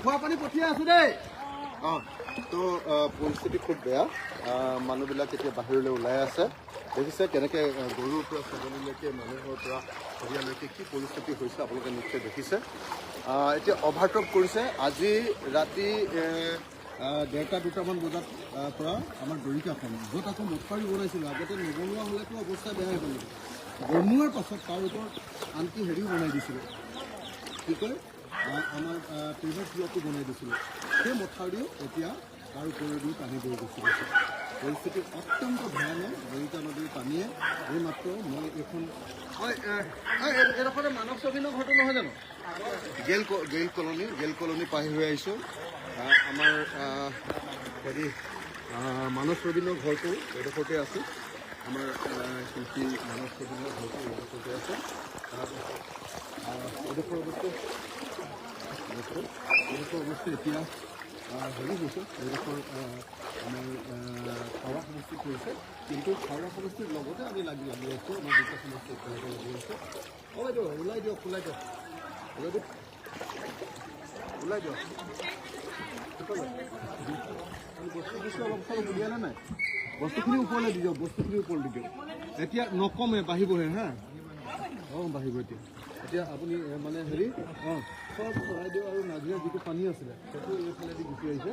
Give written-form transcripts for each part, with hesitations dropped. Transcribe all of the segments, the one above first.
খোৱা পানী পঠিয়াই আছো দেই। তো পৰিস্থিতি খুব বেয়া। মানুহবিলাক এতিয়া বাহিৰলৈ ওলাই আছে। দেখিছে কেনেকৈ গৰুৰ পৰা ছাগলীলৈকে মানুহৰ পৰা হেৰিয়ালৈকে কি পৰিস্থিতি হৈছে আপোনালোকে নিশ্চয় দেখিছে। এতিয়া অভাৰটপ কৰিছে। আজি ৰাতি 1:30-2টামান বজাত পৰা আমাৰ দৰিকাখন য'ত আকৌ মথাউৰি বনাইছিলোঁ, আগতে নবনোৱা হ'লেতো অৱস্থা বেয়া হৈ গ'ল। বনোৱাৰ পাছত তাৰ ওপৰত আনকি হেৰিও বনাই দিছিলোঁ, কি কয় আমাৰ পেভাৰ ব্লকো বনাই দিছিলোঁ। সেই মথাউৰিও এতিয়া তাৰ ওপৰেদি পানী বৈ গুচি গৈছে। পৰিস্থিতি অত্যন্ত ভয়ানক। দৰিকা নদীৰ পানীয়ে এইমাত্ৰ মই এইখন এডোখৰ মানৱ ছবিনৰ ঘৰটো নহয় জানো, গেইল কলনী পাহি হৈ আহিছোঁ। আমাৰ হেৰি মানৱ ছবিনৰ ঘৰটো এইডোখৰতে আছে। আমাৰ শিল্পী মানৱ ছবিনৰ ঘৰটো এইডোখৰতে আছে। এইডোখৰ অৱস্থা এতিয়া হেৰি হৈছে। এইডোখৰ আমাৰ খাৰুৱা সমষ্টিত পৰিছে, কিন্তু খাৰুৱা সমষ্টিৰ লগতে আমি লাগি আছোঁ। আমাৰ দুটা সমষ্টি একেলগে লাগি আছে। বাইদেউ ওলাই দিয়ক, ওলাই দিয়ক, ওলাই দিয়ক। বস্তু অলপ চলপ উলিয়ালে নাই? বস্তুখিনি ওপৰলৈ দি দিয়ক, বস্তুখিনি ওপৰলৈ দি দিয়ক। এতিয়া নকমে, বাঢ়িবহে। বাঢ়িব এতিয়া আপুনি মানে হেৰি চব চৰাইদেউ আৰু নাজিৰা যিটো পানী আছিলে সেইটো এইফালেদি গুচি আহিছে।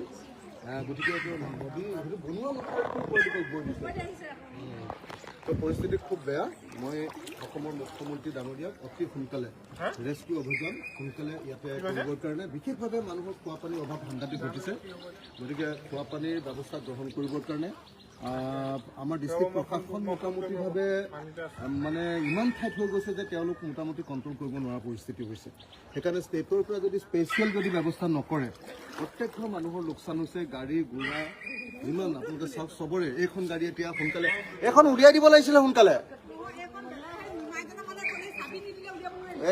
গতিকে এইটো নদী সেইটো বনোৱা মথাউৰিটো বৈ দিছে। তো পৰিস্থিতি খুব বেয়া। মই অসমৰ মুখ্যমন্ত্ৰী ডাঙৰীয়াক অতি সোনকালে ৰেস্কিউ অভিযান সোনকালে ইয়াতে কৰিবৰ কাৰণে, বিশেষভাৱে মানুহৰ খোৱাপানীৰ অভাৱ সাংঘাতিক ঘটিছে। গতিকে খোৱাপানীৰ ব্যৱস্থা গ্ৰহণ কৰিবৰ কাৰণে আমাৰ ডিষ্ট্ৰিক্ট প্ৰশাসন মোটামুটিভাৱে মানে ইমান ঠাইত হৈ গৈছে যে তেওঁলোক মোটামুটি কণ্ট্ৰল কৰিব নোৱাৰা পৰিস্থিতি হৈছে। সেইকাৰণে ষ্টেটৰ পৰা যদি স্পেচিয়েল যদি ব্যৱস্থা নকৰে, প্ৰত্যেক ঘৰ মানুহৰ লোকচান হৈছে। গাড়ী ঘোঁৰা যিমান আপোনালোকে চাওক চবৰে। এইখন গাড়ী এতিয়া সোনকালে এইখন উলিয়াই দিব লাগিছিলে সোনকালে।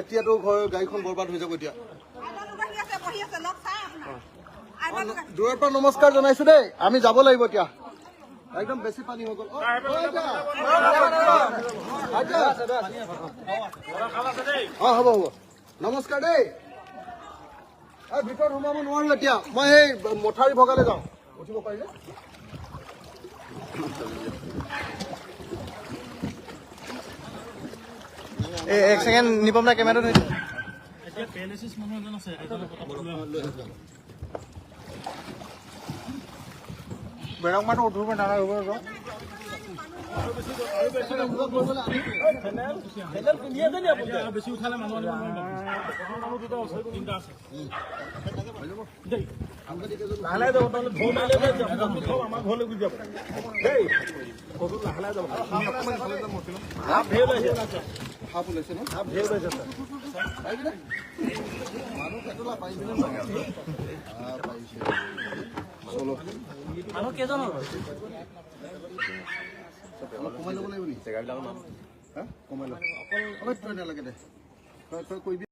এতিয়াতো গাড়ীখন বৰবাদ হৈ যাব। এতিয়া দূৰৰ পৰা নমস্কাৰ জনাইছো দেই, আমি যাব লাগিব এতিয়া। একদম বেছি পানী হৈ গ'ল। হ'ব হ'ব, নমস্কাৰ দেই। ভিতৰত সোমাব নোৱাৰো এতিয়া, মই সেই মথাউৰি ভগালে যাওঁ। উঠিব পাৰিলে এক ছেকেণ্ড নিপম দা কেমেৰাটো ধৰি বেৰং মাটো উঠিব নালাগিব। বেছি উঠালে মানুহ আমাৰ ঘৰলৈ গুচি যাব দেই। সাপ ওলাইছে ন? মানুহ কেইজন কমাই ল'ব লাগিব নেকি? জেগাবিলাক কমাই লওক, অলপ নালাগে দে, তই কৰিবি।